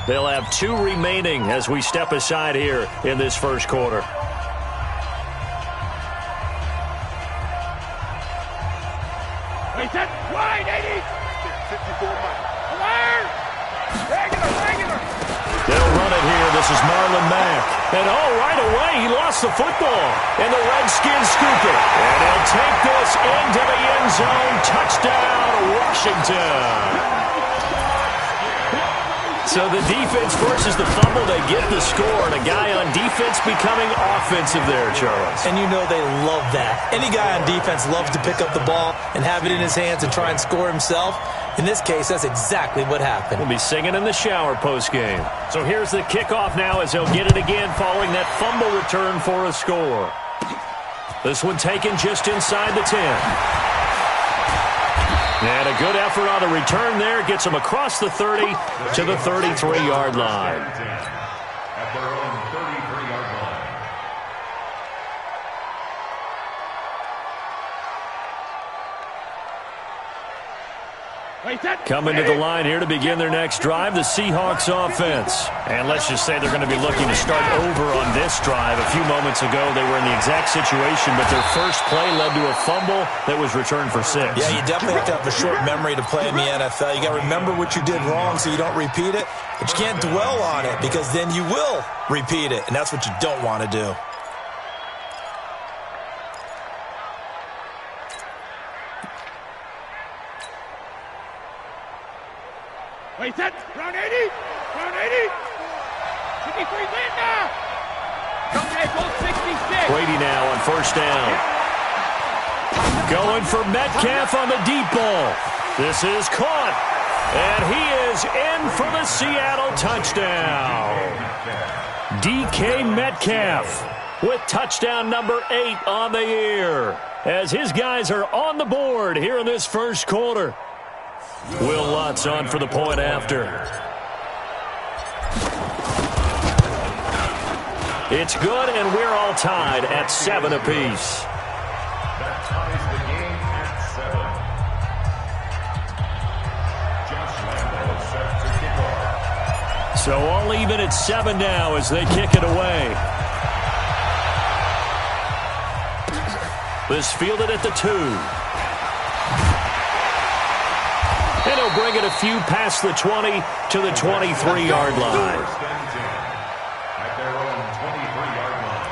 They'll have 2 remaining as we step aside here in this first quarter. Wide, 80. 54 miles. Regular. They'll run it here. This is Marlon Mack. And right away, he lost the football. And the Redskins scoop it. And he'll take this into the end zone. Touchdown, Washington. So the defense forces the fumble. They get the score. And a guy on defense becoming offensive there, Charles. And you know they love that. Any guy on defense loves to pick up the ball and have it in his hands and try and score himself. In this case, that's exactly what happened. We'll be singing in the shower postgame. So here's the kickoff now as they'll get it again following that fumble return for a score. This one taken just inside the 10. And a good effort on the return there. Gets them across the 30 to the 33-yard line. At their own 33-yard line. Coming to the line here to begin their next drive, the Seahawks offense. And let's just say they're going to be looking to start over on this drive. A few moments ago, they were in the exact situation, but their first play led to a fumble that was returned for 6. Yeah, you definitely have to have a short memory to play in the NFL. You got to remember what you did wrong so you don't repeat it, but you can't dwell on it because then you will repeat it, and that's what you don't want to do. Wait, set. Round 80. 53 Linda. Okay, goal 66. Brady now on first down. Going for Metcalf on the deep ball. This is caught. And he is in for the Seattle touchdown. DK Metcalf with touchdown number 8 on the year. As his guys are on the board here in this first quarter. Will Lutz on for the point after. It's good, and we're all tied at 7 apiece. That ties the game at 7. Josh Lambo set to kick off. So all even at 7 now as they kick it away. This fielded at the 2. And he'll bring it a few past the 20 to the 23-yard line. At their own 23-yard line.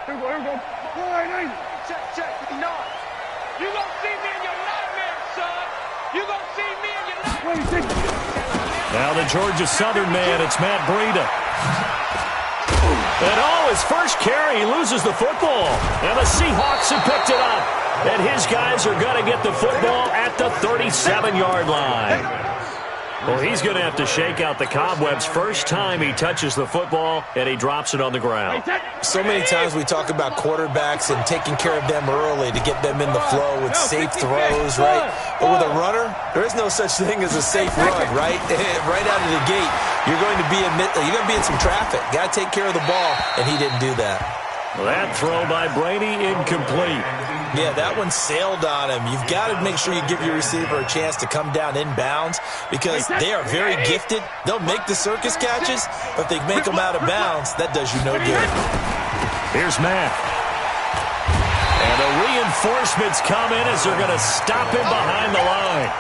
Here we go. Check. No. You gonna see me in your nightmares, son. You gonna see me in your nightmares. Now the Georgia Southern man, it's Matt Breida. And his first carry, he loses the football. And the Seahawks have picked it up. And his guys are going to get the football at the 37-yard line. Well, he's going to have to shake out the cobwebs first time he touches the football, and he drops it on the ground. So many times we talk about quarterbacks and taking care of them early to get them in the flow with safe throws, right? But with a runner, there is no such thing as a safe run, right? Right out of the gate, you're going to be in some traffic. Got to take care of the ball, and he didn't do that. Well, that throw by Brady, incomplete. Yeah, that one sailed on him. You've got to make sure you give your receiver a chance to come down inbounds because they are very gifted. They'll make the circus catches, but if they make them out of bounds, that does you no good. Here's Mack. And the reinforcements come in as they're going to stop him behind the line.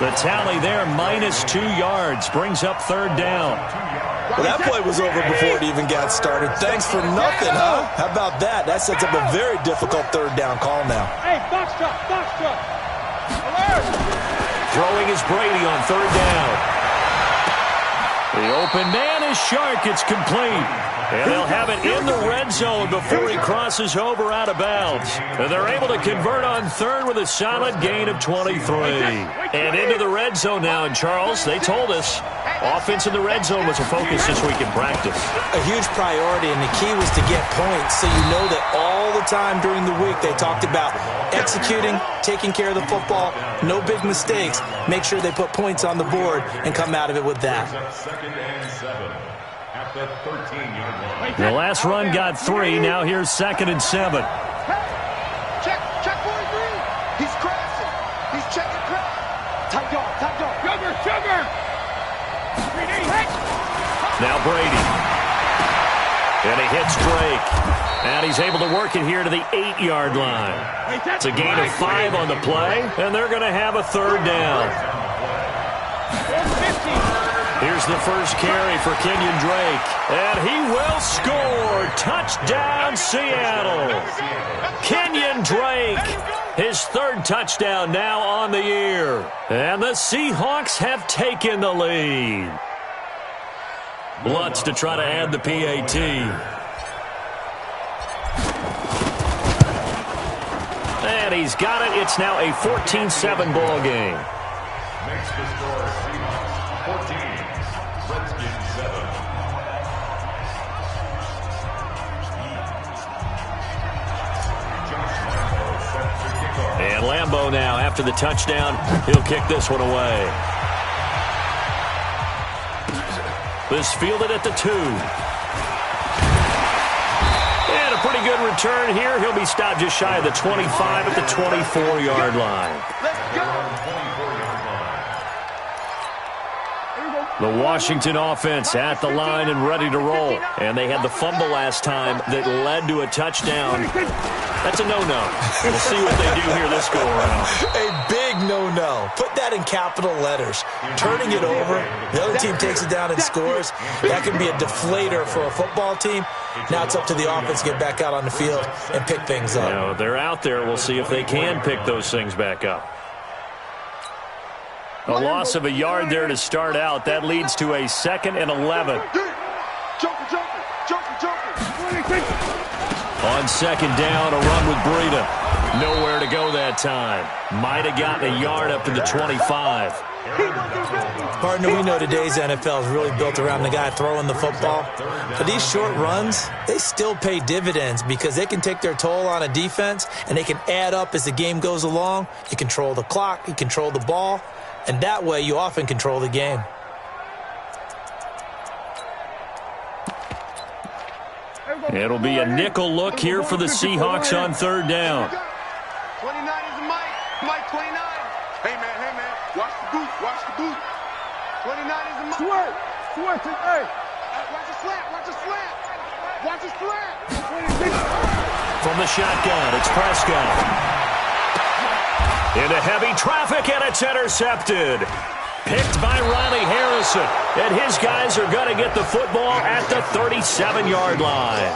The tally there, -2 yards, brings up third down. Well, that play was over before it even got started. Thanks for nothing, huh? How about that? That sets up a very difficult third down call now. Hey, box truck. Alert! Throwing is Brady on third down. The open man is Shark. It's complete. And they'll have it in the red zone before he crosses over out of bounds. And they're able to convert on third with a solid gain of 23. And into the red zone now. And Charles, they told us Offense in the red zone was a focus this week in practice. A huge priority, and the key was to get points. So you know that all the time during the week they talked about executing, taking care of the football, no big mistakes. Make sure they put points on the board and come out of it with that. Second and 7 at the 13-yard line. The last run got 3. Now here's 2nd and 7. Check 43. He's crashing. He's checking crash. Tight dog. Sugar. Now Brady. And he hits Drake. And he's able to work it here to the 8-yard line. It's a gain of 5 on the play, and they're going to have a 3rd down. Here's the first carry for Kenyon Drake. And he will score. Touchdown, Seattle. Kenyon Drake, his 3rd touchdown now on the year. And the Seahawks have taken the lead. Lutz to try to add the PAT. And he's got it. It's now a 14-7 ball game. Makes the score Seahawks 14, Redskins 7. And Lambeau now, after the touchdown, he'll kick this one away. This fielded at the 2. And a pretty good return here. He'll be stopped just shy of the 25 at the 24-yard line. Let's go. The Washington offense at the line and ready to roll. And they had the fumble last time that led to a touchdown. That's a no-no. We'll see what they do here this go-around. A big no-no. Put that in capital letters. Turning it over, the other team takes it down and scores. That can be a deflator for a football team. Now it's up to the offense to get back out on the field and pick things up. Now, they're out there. We'll see if they can pick those things back up. A loss of a yard there to start out. That leads to a 2nd and 11. Joker. On 2nd down, a run with Breida. Nowhere to go that time. Might have gotten a yard up to the 25. Partner, we know today's NFL is really built around the guy throwing the football. But these short runs, they still pay dividends because they can take their toll on a defense and they can add up as the game goes along. You control the clock, you control the ball, and that way you often control the game. It'll be a nickel look here for the Seahawks on 3rd down. 29 is Mike 29. Hey, man. Watch the boot. 29 is the Mike. Sweat. Hey. Watch the slap. From the shotgun, it's Prescott. Into heavy traffic, and it's intercepted. Picked by Riley Harrison. And his guys are going to get the football at the 37-yard line.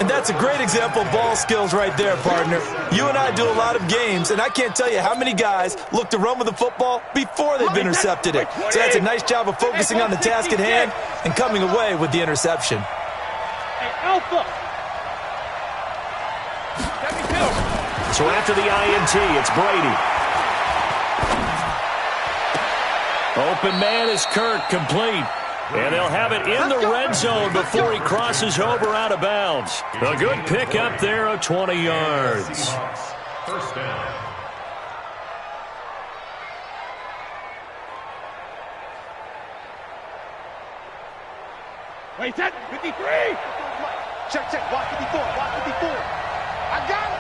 And that's a great example of ball skills right there, partner. You and I do a lot of games, and I can't tell you how many guys look to run with the football before they've intercepted it. So that's a nice job of focusing on the task at hand and coming away with the interception. Hey, Alpha. So after the INT, it's Brady. Open man is Kirk, complete. And they'll have it in the red zone before he crosses over out of bounds. A good pick up there of 20 yards. First down. Wait, that 53. Check. Watch 54. I got it.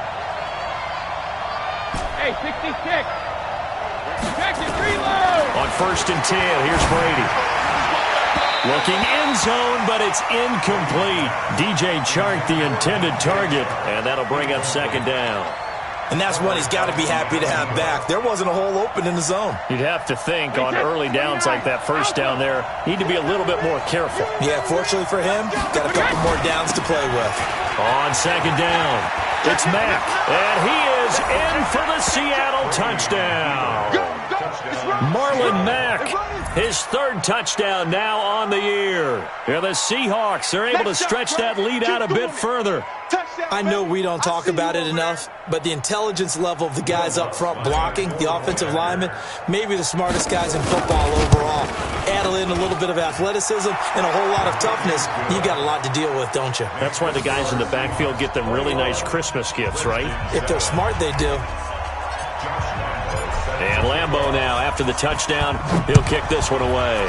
Hey, 66. Check it, reload. On 1st and 10, here's Brady. Looking end zone, but it's incomplete. DJ Chark, the intended target, and that'll bring up 2nd down. And that's one he's got to be happy to have back. There wasn't a hole open in the zone. You'd have to think on early downs like that first down there, need to be a little bit more careful. Yeah, fortunately for him, got a couple more downs to play with. On 2nd down, it's Mack, and he is in for the Seattle touchdown. Marlon Mack, his third touchdown now on the year. And the Seahawks are able to stretch that lead out a bit further. I know we don't talk about it enough, but the intelligence level of the guys up front blocking, the offensive linemen, maybe the smartest guys in football overall. Add in a little bit of athleticism and a whole lot of toughness, you got a lot to deal with, don't you? That's why the guys in the backfield get them really nice Christmas gifts, right? If they're smart, they do. And Lambeau now, after the touchdown, he'll kick this one away.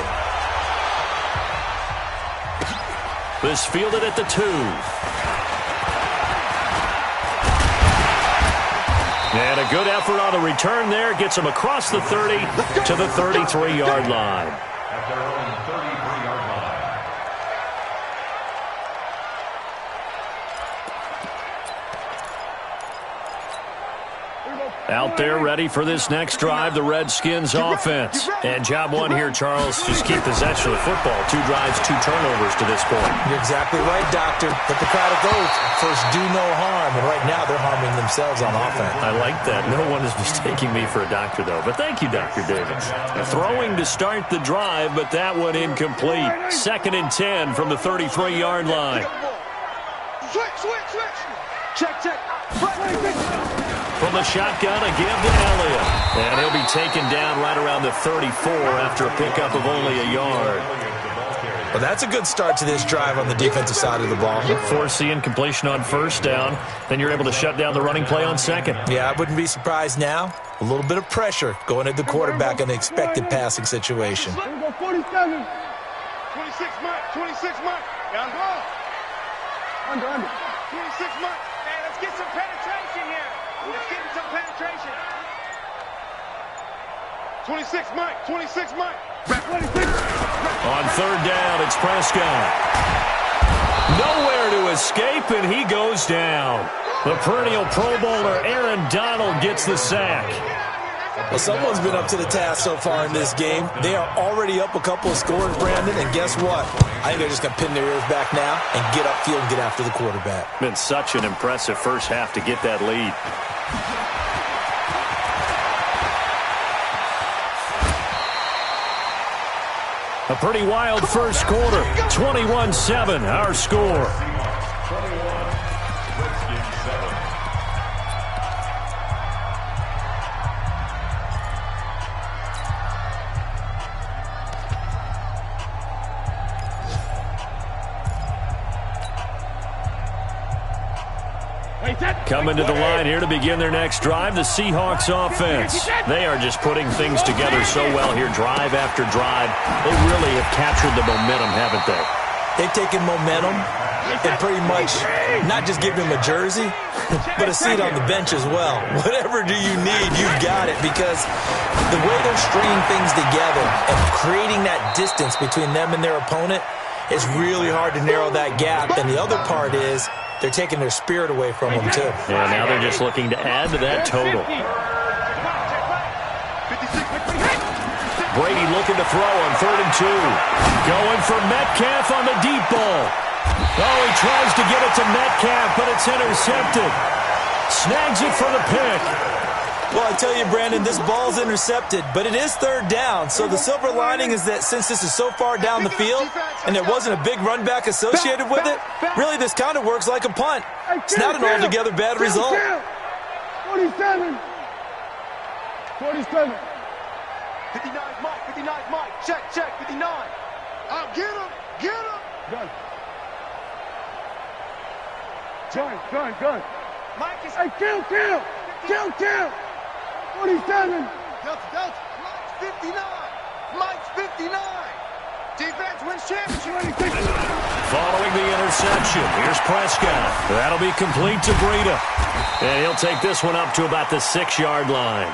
This fielded at the 2. And a good effort on the return there. Gets him across the 30 to the 33-yard line. At their own 33-yard line. Out there ready for this next drive, the Redskins offense. And job one here, Charles, just keep possession of the football. 2 drives, 2 turnovers to this point. You're exactly right, Doctor. Hippocratic oath. First, do no harm. And right now, they're harming themselves on offense. I like that. No one is mistaking me for a doctor, though. But thank you, Dr. Davis. Throwing to start the drive, but that one incomplete. 2nd and 10 from the 33-yard line. Switch. Check. From the shotgun, a give to Elliott. And he'll be taken down right around the 34 after a pickup of only a yard. Well, that's a good start to this drive on the defensive side of the ball. Force the incompletion on first down. Then you're able to shut down the running play on second. Yeah, I wouldn't be surprised now. A little bit of pressure going at the quarterback in the expected passing situation. 47. 26 Mike. Under. 26 Mike. Hey, let's get some penetration here. Let's get some penetration. 26 Mike. 26. On third down, it's Prescott. Nowhere to escape, and he goes down. The perennial Pro Bowler Aaron Donald gets the sack. Well, someone's been up to the task so far in this game. They are already up a couple of scores, Brandon, and guess what? I think they're just going to pin their ears back now and get upfield and get after the quarterback. Been such an impressive first half to get that lead. A pretty wild first quarter. 21-7, our score. 21, Redskins 7. Coming to the line here to begin their next drive, the Seahawks offense. They are just putting things together so well here, drive after drive. They really have captured the momentum, haven't they? They've taken momentum and pretty much not just given them a jersey, but a seat on the bench as well. Whatever do you need, you've got it, because the way they're stringing things together and creating that distance between them and their opponent, it's really hard to narrow that gap. And the other part is they're taking their spirit away from them, too. Yeah, now they're just looking to add to that total. Brady looking to throw on 3rd and 2. Going for Metcalf on the deep ball. Oh, he tries to get it to Metcalf, but it's intercepted. Snags it for the pick. Well, I tell you, Brandon, this ball's intercepted, but it is 3rd down. So the silver lining is that since this is so far down the field and there wasn't a big run back associated with it, really this kind of works like a punt. It's not an altogether bad result. 47. 59 Mike. Check. 59. Out, get him. Gun. Mike is... Hey, kill. 47. Delta. Mike's 59. Defense wins championship. Following the interception, here's Prescott. That'll be complete to Breida. And he'll take this one up to about the 6-yard line.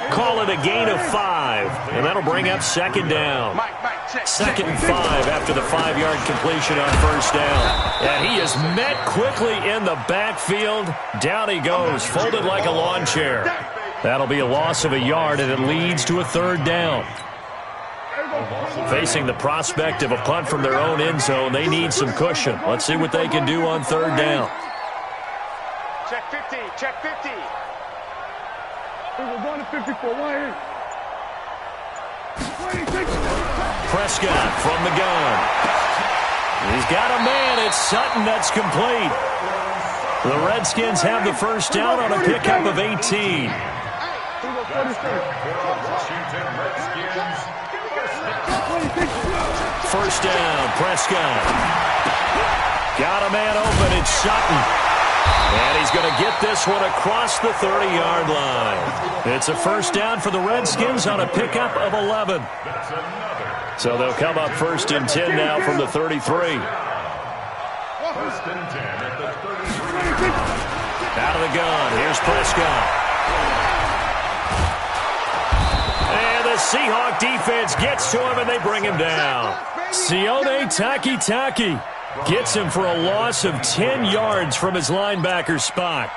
Call it a gain of 5, and that'll bring up 2nd down. 2nd and 5 after the 5-yard completion on first down. And he is met quickly in the backfield. Down he goes, folded like a lawn chair. That'll be a loss of a yard, and it leads to a 3rd down. Facing the prospect of a punt from their own end zone, they need some cushion. Let's see what they can do on 3rd down. Check 50. We're going to 54. Prescott from the gun. He's got a man. It's Sutton. That's complete. The Redskins have the first down on a pickup of 18. First down, Prescott. Got a man open. It's Sutton. And he's going to get this one across the 30-yard line. It's a first down for the Redskins on a pickup of 11. So they'll come up first and 10 now from the 33. First and 10 at the 33. Out of the gun. Here's Prescott. And the Seahawk defense gets to him, and they bring him down. Sione Takitaki gets him for a loss of 10 yards from his linebacker spot.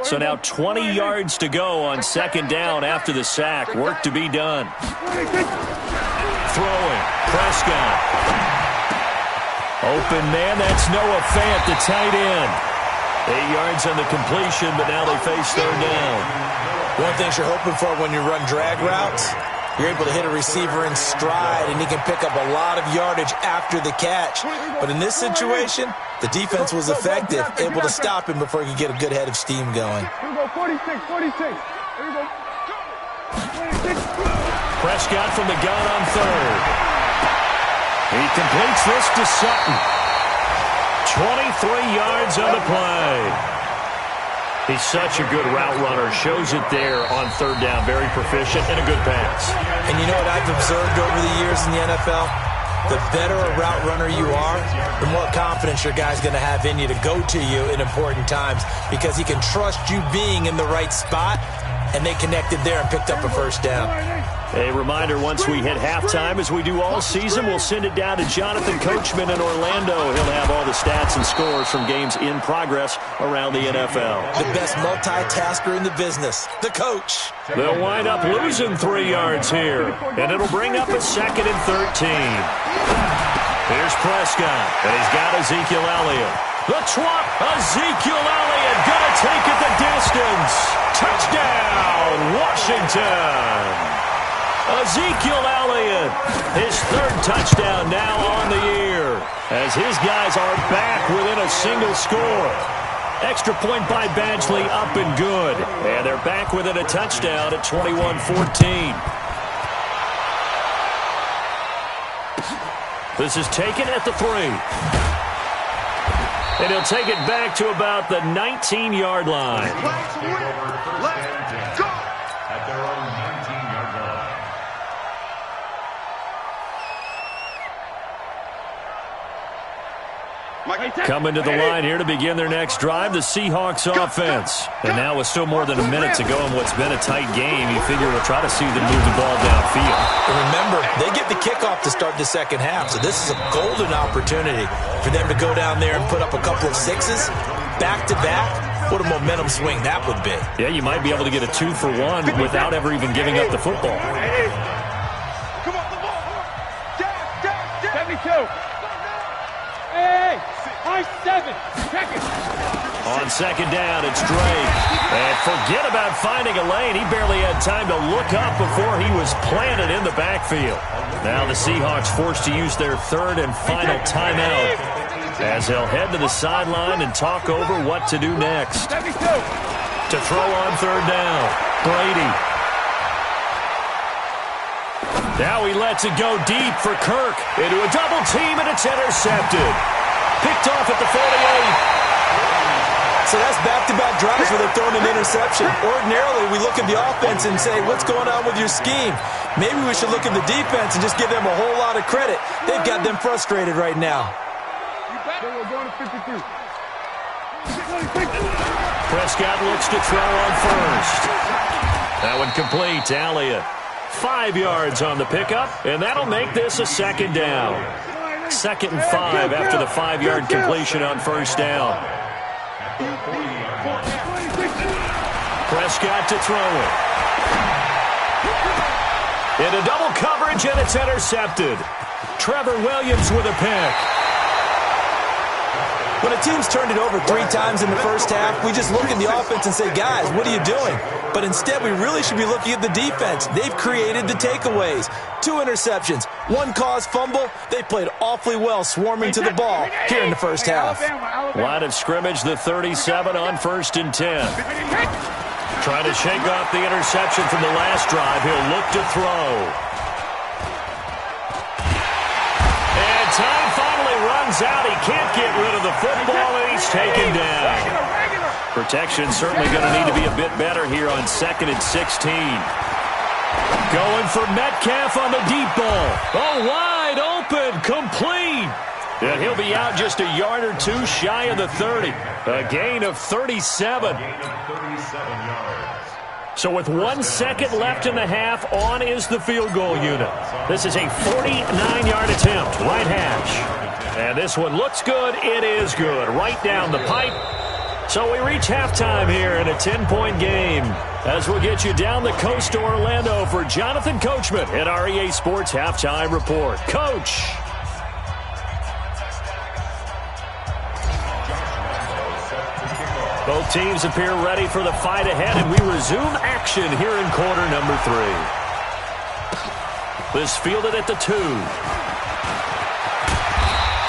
So now 20 yards to go on second down after the sack. Work to be done. Throwing. Prescott. Open man. That's Noah Fant, the tight end. 8 yards on the completion, but now they face third down. One thing you're hoping for when you run drag routes, you're able to hit a receiver in stride, and he can pick up a lot of yardage after the catch. But in this situation, the defense was effective, able to stop him before he could get a good head of steam going. Here we go, 46. Here we go. 46. Prescott from the gun on third. He completes this to Sutton. 23 yards on the play. He's such a good route runner. Shows it there on third down. Very proficient and a good pass. And you know what I've observed over the years in the NFL? The better a route runner you are, the more confidence your guy's going to have in you to go to you in important times, because he can trust you being in the right spot, and they connected there and picked up a first down. A reminder, once we hit halftime, as we do all season, we'll send it down to Jonathan Coachman in Orlando. He'll have all the stats and scores from games in progress around the NFL. The best multitasker in the business, the coach. They'll wind up losing 3 yards here, and it'll bring up a second and 13. Here's Prescott, and he's got Ezekiel Elliott. The twop, Ezekiel Elliott gonna take it the distance. Touchdown, Washington. Ezekiel Elliott, his third touchdown now on the year, as his guys are back within a single score. Extra point by Badgley, up and good. And they're back within a touchdown at 21-14. This is taken at the 3. And he'll take it back to about the 19-yard line. Let's go. At their own 19-yard line. Coming to the line here to begin their next drive, the Seahawks offense. And now with still more than a minute to go in what's been a tight game, you figure we'll try to see them move the ball downfield. And remember, they get the kickoff to start the second half, so this is a golden opportunity for them to go down there and put up a couple of sixes back-to-back. What a momentum swing that would be. Yeah, you might be able to get a 2-for-1 without ever even giving up the football. Come on, the ball. Down. 72. Hey, high 7. Check it. On second down, it's Drake. And forget about finding a lane. He barely had time to look up before he was planted in the backfield. Now the Seahawks forced to use their third and final timeout, as they'll head to the sideline and talk over what to do next. 72. To throw on third down, Brady. Now he lets it go deep for Kirk. Into a double team, and it's intercepted. Picked off at the 48. So that's back-to-back drives where they're throwing an interception. Ordinarily, we look at the offense and say, what's going on with your scheme? Maybe we should look at the defense and just give them a whole lot of credit. They've got them frustrated right now. We're going to 52. Prescott looks to throw on first. That one complete to Elliott. 5 yards on the pickup, and that'll make this a second down. 2nd and 5 after the 5-yard completion on first down. Prescott to throw it. Into double coverage, and it's intercepted. Trevor Williams with a pick. When a team's turned it over 3 times in the first half, we just look at the offense and say, guys, what are you doing? But instead, we really should be looking at the defense. They've created the takeaways. 2 interceptions, 1 caused fumble. They played awfully well swarming to the ball here in the first half. Line of scrimmage, the 37 on 1st and 10. Trying to shake off the interception from the last drive. He'll look to throw. And time finally runs out. He can't get rid of the football, and he's taken down. Protection certainly going to need to be a bit better here on 2nd and 16. Going for Metcalf on the deep ball. Oh, wide open, complete. And he'll be out just a yard or 2 shy of the 30. A gain of 37. So with 1 second left in the half, on is the field goal unit. This is a 49-yard attempt, right hash. And this one looks good. It is good. Right down the pipe. So we reach halftime here in a 10-point game. As we'll get you down the coast to Orlando for Jonathan Coachman at our EA Sports Halftime Report. Coach. Both teams appear ready for the fight ahead, and we resume action here in quarter number 3. This fielded at the 2.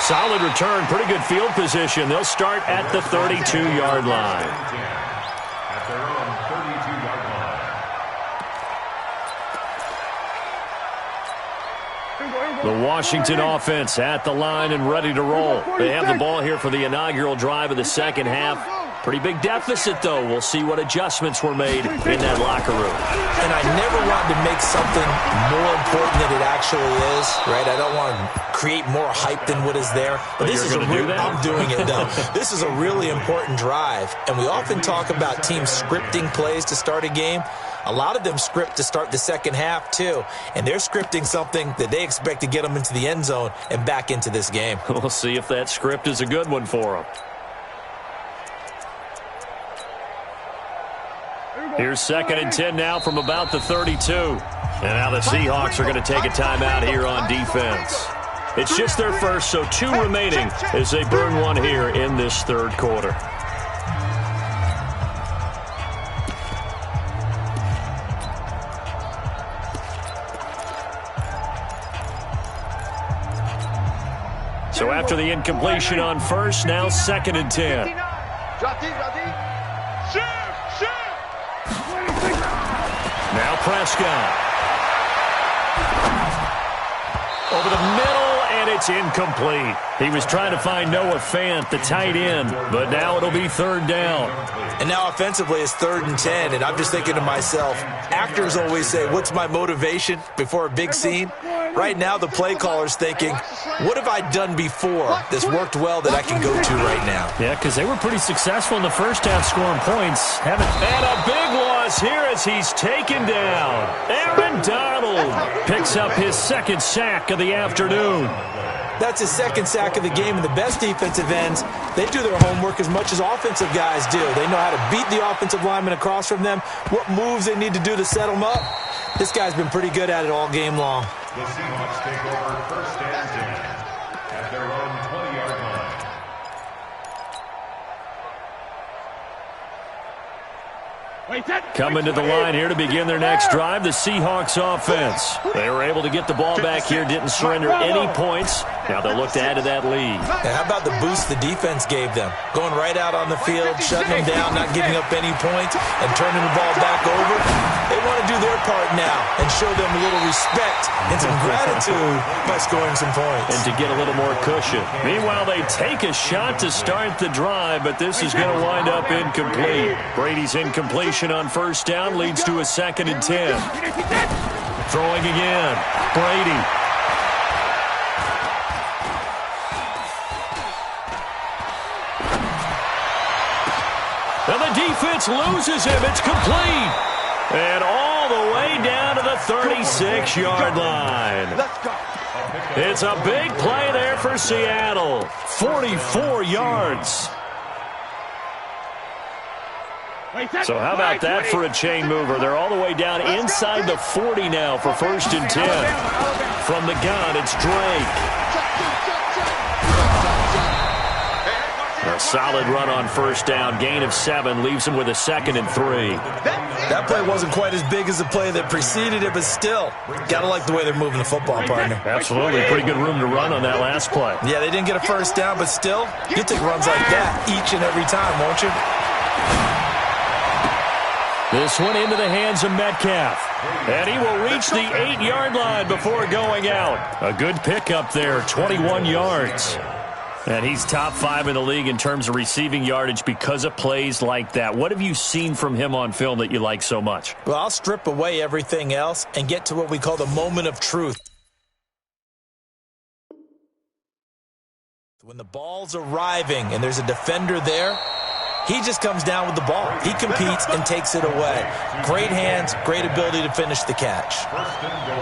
Solid return, pretty good field position. They'll start at the 32-yard line. At their own 32-yard line. The Washington offense at the line and ready to roll. They have the ball here for the inaugural drive of the second half. Pretty big deficit, though. We'll see what adjustments were made in that locker room. And I never want to make something more important than it actually is, right? I don't want to create more hype than what is there. But this is I'm doing it, though. This is a really important drive. And we often talk about teams scripting plays to start a game. A lot of them script to start the second half, too. And they're scripting something that they expect to get them into the end zone and back into this game. We'll see if that script is a good one for them. Here's 2nd and 10 now from about the 32. And now the Seahawks are going to take a timeout here on defense. It's just their first, so 2 remaining as they burn 1 here in this third quarter. So after the incompletion on first, now 2nd and 10. Now Prescott. Over the middle, and it's incomplete. He was trying to find Noah Fant, the tight end, but now it'll be 3rd down. And now offensively it's 3rd and 10, and I'm just thinking to myself, actors always say, what's my motivation before a big scene? Right now the play caller's thinking, what have I done before that's worked well that I can go to right now? Yeah, because they were pretty successful in the first half scoring points. And a big loss here as he's taken down. Aaron Donald picks up his 2nd sack of the afternoon. That's his 2nd sack of the game, and the best defensive ends, they do their homework as much as offensive guys do. They know how to beat the offensive lineman across from them, what moves they need to do to set them up. This guy's been pretty good at it all game long. The Seahawks take over 1st and 10 at their own 20-yard line. Coming to the line here to begin their next drive, the Seahawks offense. They were able to get the ball back here, didn't surrender any points. Now they'll look to add to that lead. And how about the boost the defense gave them? Going right out on the field, shutting them down, not giving up any points, and turning the ball back over. They want to do their part now and show them a little respect and some gratitude by scoring some points. And to get a little more cushion. Meanwhile, they take a shot to start the drive, but this is going to wind up incomplete. Brady's incompletion on 1st down leads to a 2nd and 10. Throwing again. Brady. And the defense loses him. It's complete. And all the way down to the 36-yard line. It's a big play there for Seattle. 44 yards. So how about that for a chain mover? They're all the way down inside the 40 now for 1st and 10. From the gun, it's Drake. A solid run on first down. Gain of 7 leaves him with a 2nd and 3. That play wasn't quite as big as the play that preceded it, but still, got to like the way they're moving the football, partner. Absolutely. Pretty good room to run on that last play. Yeah, they didn't get a first down, but still, you take runs like that each and every time, won't you? This one into the hands of Metcalf. And he will reach the 8-yard line before going out. A good pickup there, 21 yards. And he's top 5 in the league in terms of receiving yardage because of plays like that. What have you seen from him on film that you like so much? Well, I'll strip away everything else and get to what we call the moment of truth. When the ball's arriving and there's a defender there, he just comes down with the ball. He competes and takes it away. Great hands, great ability to finish the catch.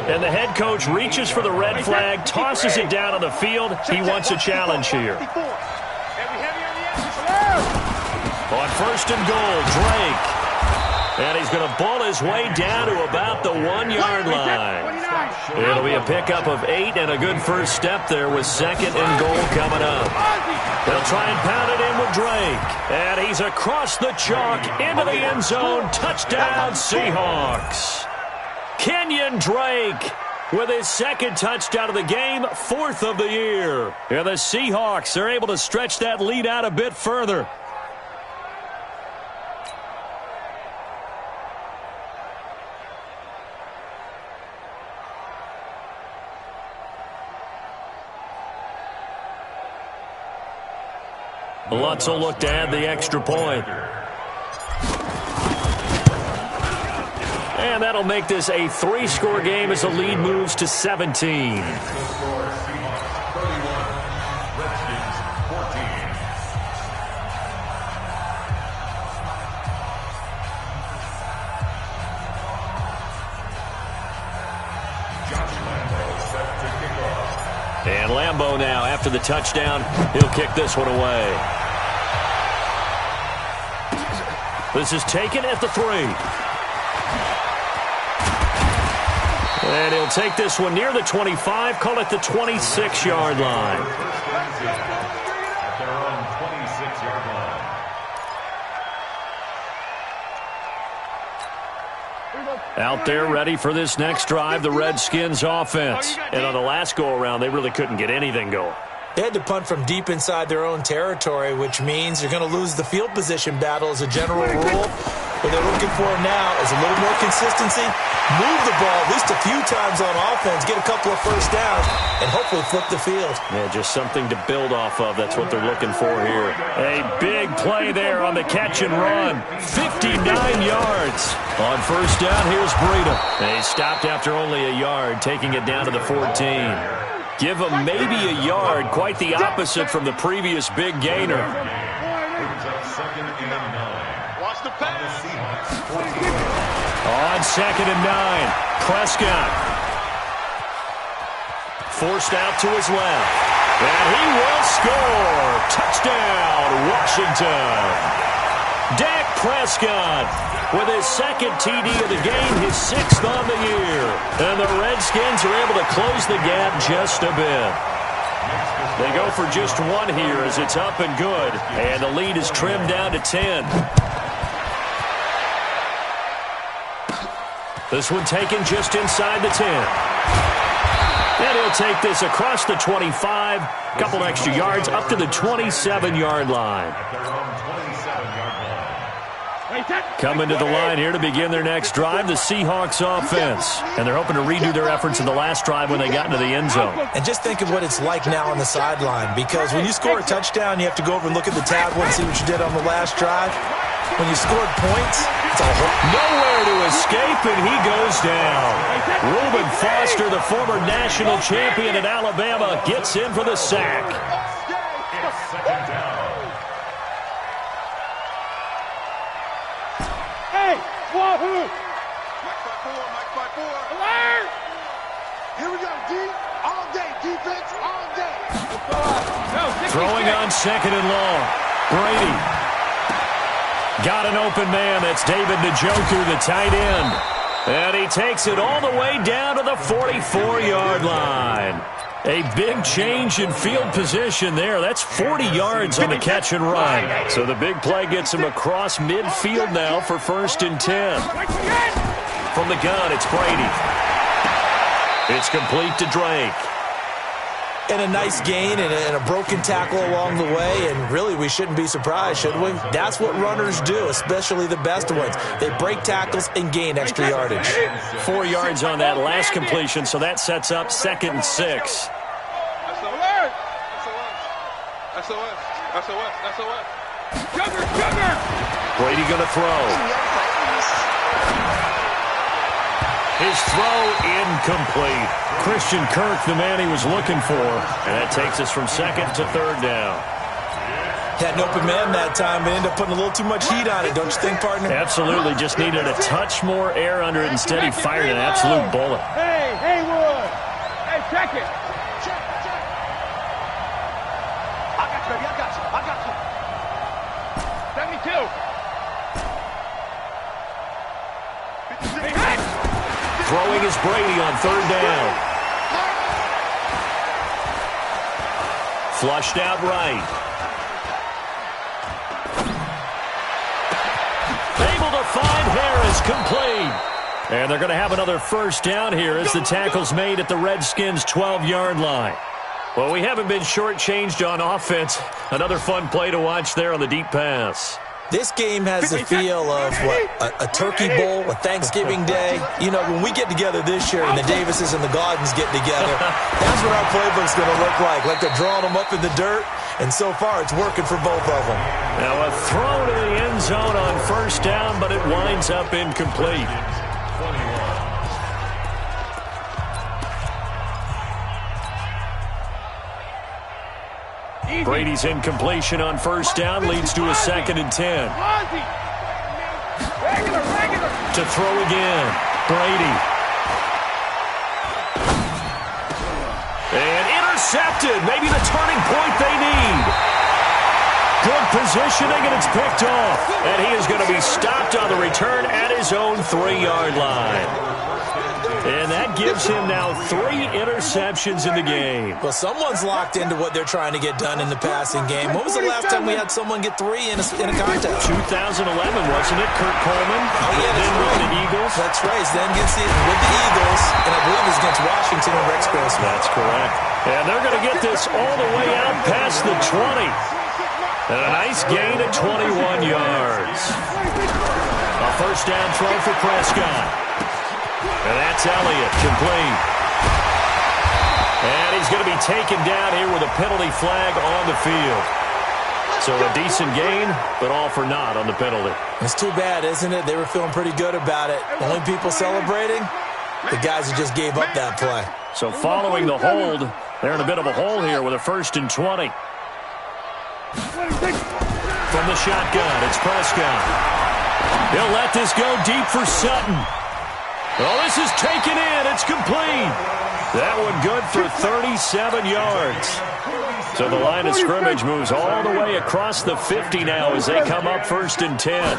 And the head coach reaches for the red flag, tosses it down on the field. He wants a challenge here. On first and goal, Drake. And he's going to bull his way down to about the 1-yard line. It'll be a pickup of 8 and a good first step there with 2nd and goal coming up. They'll try and pound it in with Drake. And he's across the chalk into the end zone. Touchdown, Seahawks. Kenyon Drake with his 2nd touchdown of the game, 4th of the year. And the Seahawks are able to stretch that lead out a bit further. Lutz will look to add the extra point. And that'll make this a 3-score game as the lead moves to 17. And Lambeau now, after the touchdown, he'll kick this one away. This is taken at the 3. And he'll take this one near the 25, call it the 26-yard line. At their own 26-yard line. Out there ready for this next drive, the Redskins offense. And on the last go-around, they really couldn't get anything going. They had to punt from deep inside their own territory, which means you're going to lose the field position battle as a general rule. What they're looking for now is a little more consistency, move the ball at least a few times on offense, get a couple of first downs, and hopefully flip the field. Yeah, just something to build off of. That's what they're looking for here. A big play there on the catch and run. 59 yards. On first down, here's Breida. And he stopped after only a yard, taking it down to the 14. Give him maybe a yard, quite the opposite from the previous big gainer. Watch the pass. On 2nd and 9, Prescott. Forced out to his left. And he will score. Touchdown, Washington. Dak Prescott with his 2nd TD of the game, his 6th on the year. And the Redskins are able to close the gap just a bit. They go for just 1 here as it's up and good. And the lead is trimmed down to 10. This one taken just inside the 10. And he'll take this across the 25. A couple extra yards up to the 27-yard line. Coming to the line here to begin their next drive, the Seahawks offense. And they're hoping to redo their efforts in the last drive when they got into the end zone. And just think of what it's like now on the sideline, because when you score a touchdown, you have to go over and look at the tablet and see what you did on the last drive. When you scored points, it's a whole... Nowhere to escape, and he goes down. Reuben Foster, the former national champion at Alabama, gets in for the sack. Hey, Wahoo! Mike by 4, Mike by 4. Alert! Here we go, D. All day, defense, all day. Throwing on 2nd and long. Brady. Got an open man. That's David Njoku, the tight end. And he takes it all the way down to the 44-yard line. A big change in field position there. That's 40 yards on the catch and run. So the big play gets him across midfield now for 1st and 10. From the gun, it's Brady. It's complete to Drake. And a nice gain and a broken tackle along the way, and really we shouldn't be surprised, should we? That's what runners do, especially the best ones. They break tackles and gain extra yardage. 4 yards on that last completion, so that sets up 2nd and 6. Brady going to throw. His throw incomplete. Christian Kirk, the man he was looking for. And that takes us from 2nd to 3rd down. Had an open man that time, but ended up putting a little too much heat on it, don't you think, partner? Absolutely. Just needed a touch more air under it. Instead, he fired an absolute bullet. Hey, Haywood. Hey, check it. I got you, baby. I got you. 72. Throwing is Brady on 3rd down. Flushed out right. Able to find Harris, complete. And they're going to have another 1st down here as the tackle's made at the Redskins' 12-yard line. Well, we haven't been shortchanged on offense. Another fun play to watch there on the deep pass. This game has the feel of, a turkey bowl, a Thanksgiving day. You know, when we get together this year and the Davises and the Gaudens get together, that's what our playbook's going to look like. Like they're drawing them up in the dirt, and so far it's working for both of them. Now a throw to the end zone on 1st down, but it winds up incomplete. Brady's incompletion on 1st down leads to a 2nd and 10. To throw again, Brady. And intercepted, maybe the turning point they need. Good positioning, and it's picked off. And he is going to be stopped on the return at his own 3-yard line. And that gives him now 3 interceptions in the game. Well, someone's locked into what they're trying to get done in the passing game. When was the last time we had someone get 3 in a contest? 2011, wasn't it? Kurt Coleman. Oh, yeah, then with the Eagles. That's right. Then with the Eagles, and I believe it's against Washington and Rex Grossman. That's correct. And they're going to get this all the way out past the 20. And a nice gain at 21 yards. A 1st down throw for Prescott. And that's Elliott, complete. And he's going to be taken down here with a penalty flag on the field. So a decent gain, but all for naught on the penalty. It's too bad, isn't it? They were feeling pretty good about it. Only people celebrating, the guys who just gave up that play. So following the hold, they're in a bit of a hole here with a 1st and 20. From the shotgun, it's Prescott. He'll let this go deep for Sutton. Oh, this is taken in. It's complete. That one good for 37 yards. So the line of scrimmage moves all the way across the 50 now as they come up 1st and 10.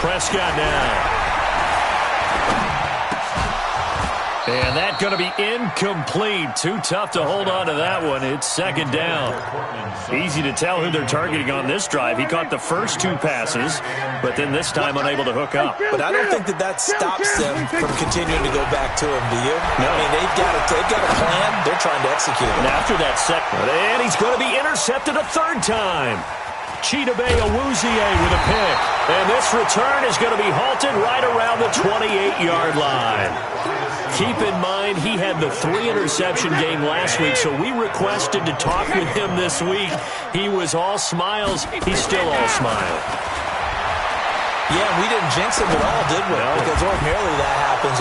Prescott now. And that's going to be incomplete. Too tough to hold on to that one. It's 2nd down. Easy to tell who they're targeting on this drive. He caught the first 2 passes, but then this time unable to hook up. But I don't think that stops them from continuing to go back to him, do you? No. I mean, they've got a plan. They're trying to execute it. And after that second, and he's going to be intercepted a 3rd time. Chidobe Awuzie with a pick. And this return is going to be halted right around the 28-yard line. Keep in mind, he had the 3-interception game last week, so we requested to talk with him this week. He was all smiles. He's still all smile. Yeah, we didn't jinx him at all, did we? No. Because ordinarily that happens.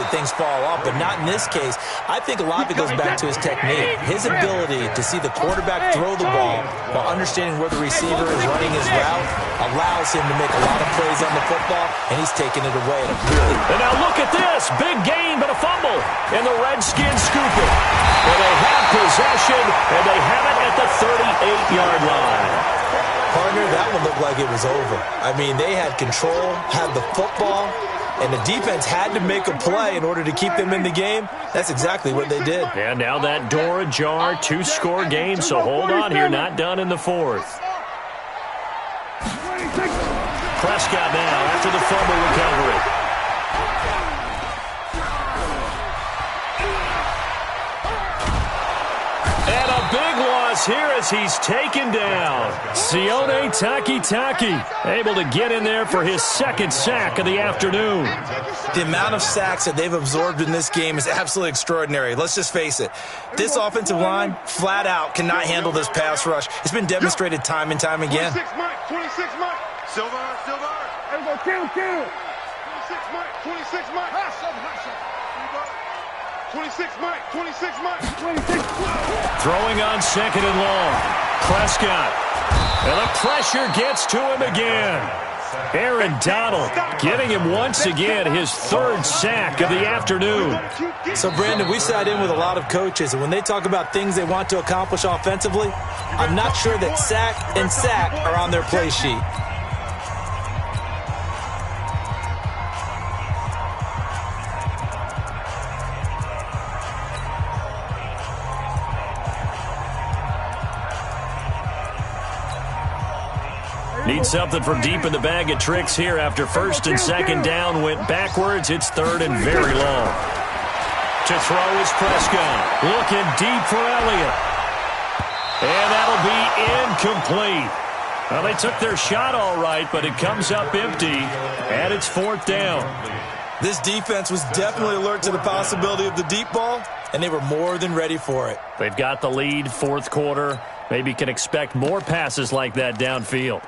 Things fall off. But not in this case. I think a lot of it goes back to his technique. His ability to see the quarterback throw the ball while understanding where the receiver is running his route allows him to make a lot of plays on the football, and he's taking it away at a really... And now look at this. Big gain, but a fumble. And the Redskins scoop it. And they have possession, and they have it at the 38-yard line. Partner, that one looked like it was over. I mean, they had control, had the football, and the defense had to make a play in order to keep them in the game. That's exactly what they did. And now that door ajar, 2-score game, so hold on here, not done in the fourth. Prescott now after the fumble recovery. And a big loss here as he's taken down. Sione Takitaki able to get in there for his second sack of the afternoon. The amount of sacks that they've absorbed in this game is absolutely extraordinary. Let's just face it. This offensive line, flat out, cannot handle this pass rush. It's been demonstrated time and time again. 26 Mike. Silver. There we go, kill. 26 Mike. 26 Mike. Throwing on second and long. Prescott. And the pressure gets to him again. Aaron Donald getting him once again his third sack of the afternoon. So, Brandon, we sat in with a lot of coaches, and when they talk about things they want to accomplish offensively, I'm not sure that sack and sack are on their play sheet. Need something from deep in the bag of tricks here after first and second down went backwards. It's third and very long. To throw is Prescott. Looking deep for Elliott. And that'll be incomplete. Well, they took their shot all right, but it comes up empty, and it's fourth down. This defense was definitely alert to the possibility of the deep ball, and they were more than ready for it. They've got the lead, fourth quarter. Maybe can expect more passes like that downfield.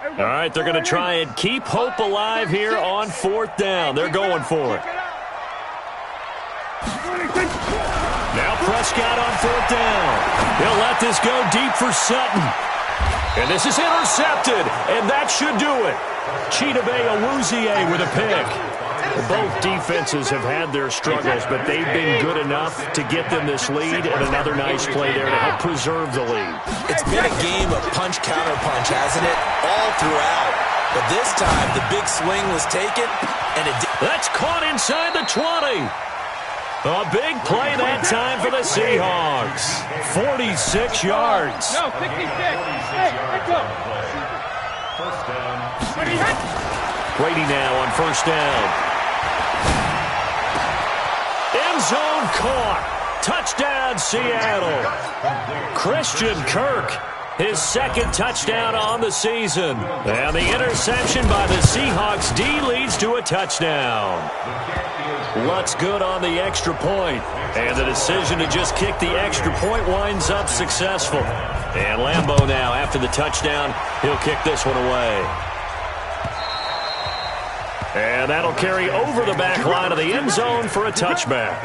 All right, they're going to try and keep hope alive here on fourth down. They're going for it. Now Prescott on fourth down. He'll let this go deep for Sutton. And this is intercepted, and that should do it. Chidobe Awuzie with a pick. Both defenses have had their struggles, but they've been good enough to get them this lead, and another nice play there to help preserve the lead. It's been a game of punch-counter-punch, hasn't it? All throughout. But this time, the big swing was taken, and it... That's caught inside the 20. A big play that time for the Seahawks. 46 yards. No, 66. Hey, let's go. First down. Brady now on first down. End zone caught. Touchdown, Seattle. Christian Kirk, his second touchdown on the season. And the interception by the Seahawks D leads to a touchdown. Lutz good on the extra point. And the decision to just kick the extra point winds up successful. And Lambeau now, after the touchdown, he'll kick this one away. And that'll carry over the back line of the end zone for a touchback.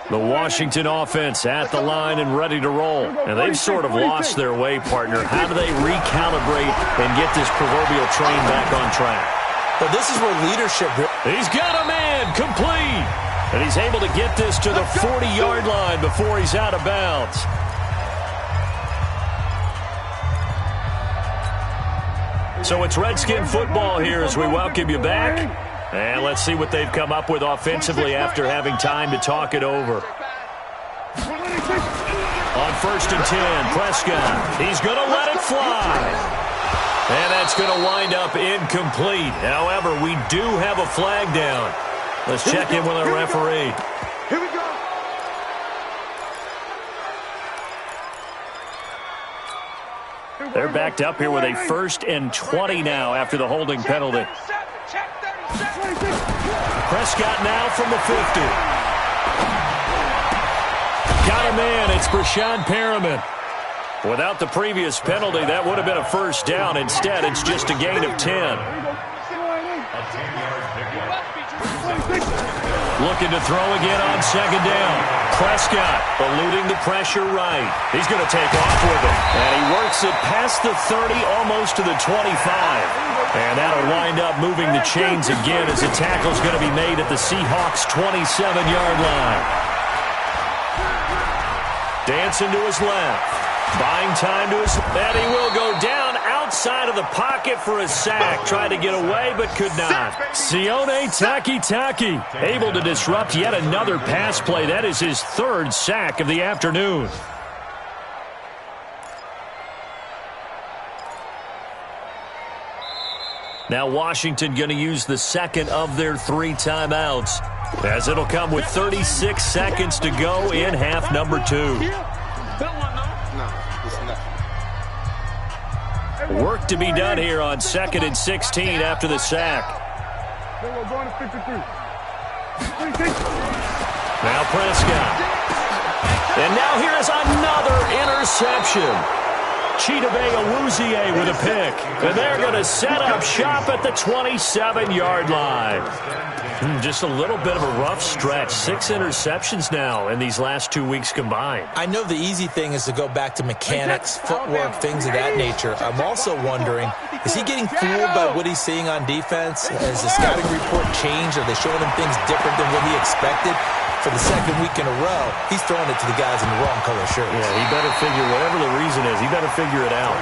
The Washington offense at the line and ready to roll. And they've sort of lost their way, partner. How do they recalibrate and get this proverbial train back on track? But this is where leadership... He's got a man complete. And he's able to get this to the 40-yard line before he's out of bounds. So it's Redskin football here as we welcome you back. And let's see what they've come up with offensively after having time to talk it over. On first and 10, Prescott. He's going to let it fly. And that's going to wind up incomplete. However, we do have a flag down. Let's check in with our referee. Here we go. They're backed up here with a first and 20 now after the holding penalty. Prescott now from the 50. Got a man. It's Brashad Perriman. Without the previous penalty, that would have been a first down. Instead, it's just a gain of 10. Looking to throw again on second down. Prescott eluding the pressure right. He's going to take off with it. And he works it past the 30, almost to the 25. And that'll they'll wind up moving the chains again as the tackle's going to be made at the Seahawks' 27-yard line. Dancing to his left. Buying time to his left. And he will go down outside of the pocket for a sack. Tried to get away, but could not. Sione Taki able to disrupt yet another pass play. That is his third sack of the afternoon. Now Washington going to use the second of their 3 timeouts, as it'll come with 36 seconds to go in half number 2. Work to be done here on 2nd and 16 after the sack. Now Prescott. And now here is another interception. Chidobe Awuzie with a pick. And they're going to set up shop at the 27-yard line. Just a little bit of a rough stretch. 6 interceptions now in these last 2 weeks combined. I know the easy thing is to go back to mechanics, footwork, things of that nature. I'm also wondering, is he getting fooled by what he's seeing on defense? Has the scouting report changed? Are they showing him things different than what he expected? For the second week in a row, he's throwing it to the guys in the wrong color shirts. Yeah, he better figure, whatever the reason is, he better figure it out.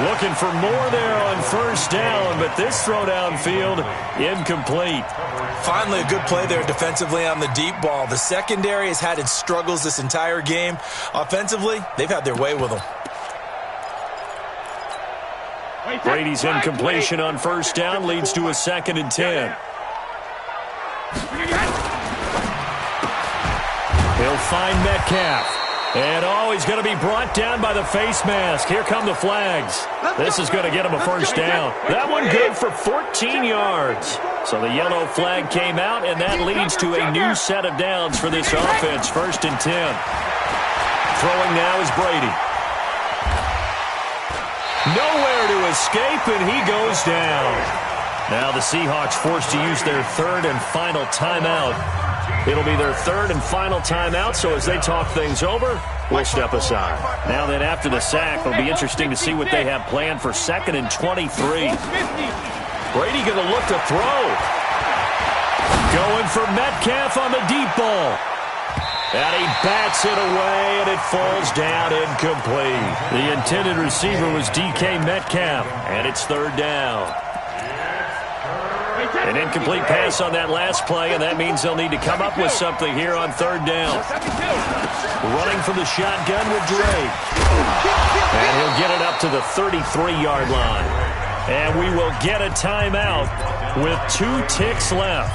Looking for more there on first down, but this throw downfield, incomplete. Finally, a good play there defensively on the deep ball. The secondary has had its struggles this entire game. Offensively, they've had their way with them. Brady's incompletion on first down leads to a 2nd and 10. He'll find Metcalf. And, he's going to be brought down by the face mask. Here come the flags. This is going to get him a first down. That one good for 14 yards. So the yellow flag came out, and that leads to a new set of downs for this offense. 1st and 10. Throwing now is Brady. Nowhere to escape, and he goes down. Now the Seahawks forced to use their 3rd and final timeout. It'll be their 3rd and final timeout, so as they talk things over, we'll step aside. Now then, after the sack, it'll be interesting to see what they have planned for 2nd and 23. Brady going to look to throw. Going for Metcalf on the deep ball. And he bats it away, and it falls down incomplete. The intended receiver was DK Metcalf, and it's 3rd down. An incomplete pass on that last play, and that means they'll need to come up with something here on 3rd down. Running from the shotgun with Drake. And he'll get it up to the 33-yard line. And we will get a timeout with 2 ticks left.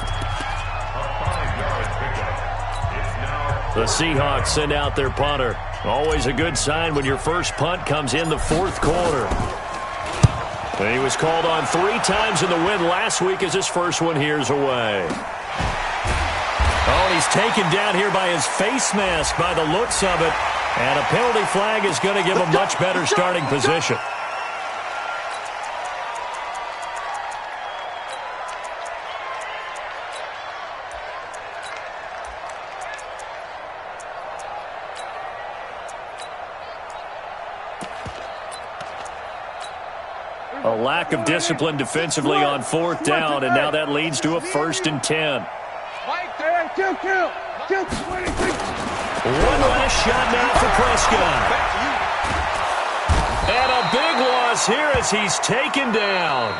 The Seahawks send out their punter. Always a good sign when your first punt comes in the 4th quarter. And he was called on 3 times in the win last week as his first one here's away. Oh, he's taken down here by his face mask by the looks of it. And a penalty flag is going to give him much better starting position. A lack of discipline defensively on 4th down, and now that leads to a 1st and 10. One last shot now for Prescott. And a big loss here as he's taken down.